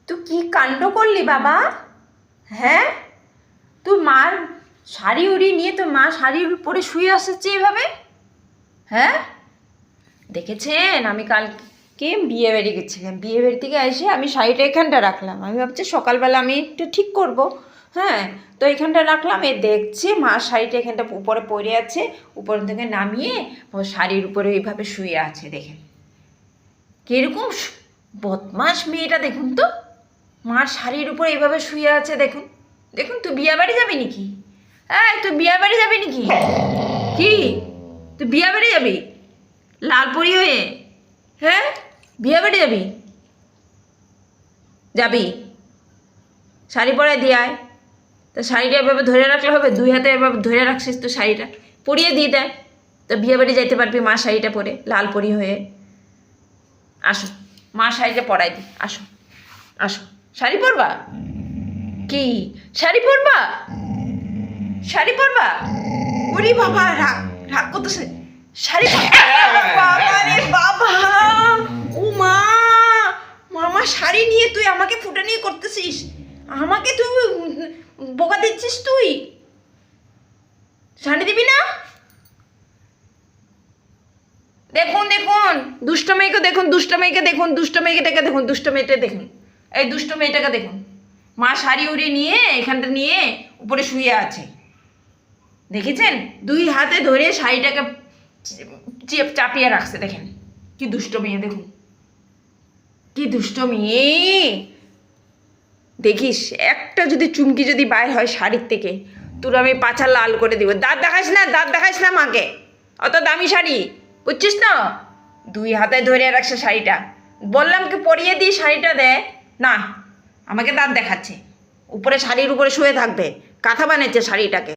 তুই কি কাণ্ড করলি বাবা? হ্যাঁ, তুই মার শাড়ি উড়িয়ে নিয়ে তোর মা শাড়ির উপরে শুয়ে আসছে এভাবে। হ্যাঁ, দেখেছেন আমি কালকে বিয়ে বাড়ি গেছিলাম, বিয়ে বাড়ি থেকে এসে আমি শাড়িটা এখানটা রাখলাম, আমি ভাবছি সকালবেলা আমি একটু ঠিক করব। হ্যাঁ, তো এখানটা রাখলাম, এ দেখছি মা শাড়িটা এখানটা উপরে পড়ে আছে, উপর থেকে নামিয়ে ও শাড়ির উপরে এইভাবে শুয়ে আছে। দেখেন কিরকম বদমাস মেয়েটা, দেখুন তো মার শাড়ির উপরে এইভাবে শুয়ে আছে। দেখুন দেখুন, তুই বিয়ে বাড়ি যাবি নাকি? হ্যাঁ, তুই বিয়ে বাড়ি যাবি নাকি? কি তুই বিয়ে বাড়ি যাবি লালপুরি হয়ে? হ্যাঁ, বিয়ে বাড়ি যাবি? যাবি, শাড়ি পরাই দিয়ে আয়। তা শাড়িটা এভাবে ধরে রাখলে হবে? দুই হাতে এভাবে ধরে রাখছিস তো শাড়িটা, পরিয়ে দিয়ে দেয় তো বিয়ে বাড়ি যাইতে পারবি মা শাড়িটা পরে লালপরি হয়ে। আসো, মা শাড়িটা পরাই দি, আসো আসো। শাড়ি পরবা? কি শাড়ি পরবা? শাড়ি পরবা? ওরে বাবা, রাগ রাগ করতেছে। শাড়ি বাবা রে বাবা, ও মা, মামা শাড়ি নিয়ে তুই আমাকে ফুটানি করতেছিস, আমাকে তুই বোকা দিচ্ছিস। তুই শাড়ি দিবি না? দেখুন দেখুন, দুষ্ট মেয়েকে দেখুন, দুষ্ট মেয়েকে দেখুন, দুষ্ট মেয়েটাকে দেখুন, দুষ্ট মেয়েটা দেখুন, এই দুষ্ট মেয়েটাকে দেখুন। মা শাড়ি উড়িয়ে নিয়ে এখানটা নিয়ে উপরে শুয়ে আছে, দেখেছেন? দুই হাতে ধরে শাড়িটাকে চাপিয়ে রাখছে। দেখেন কি দুষ্ট মেয়ে, দেখুন কি দুষ্ট মেয়ে। দেখিস একটা যদি চুমকি যদি বাইর হয় শাড়ির থেকে, তোর আমি পাছা লাল করে দিব। দাঁত দেখাস না, দাঁত দেখাস না মাকে, অত দামি শাড়ি বুঝছিস না? দুই হাতে ধরে রাখছে শাড়িটা, বললাম কি পরিয়ে দিই শাড়িটা, দে না, আমাকে দাঁত দেখাচ্ছে। উপরে শাড়ির উপরে শুয়ে থাকবে, কাঁথা বানিয়েছে শাড়িটাকে।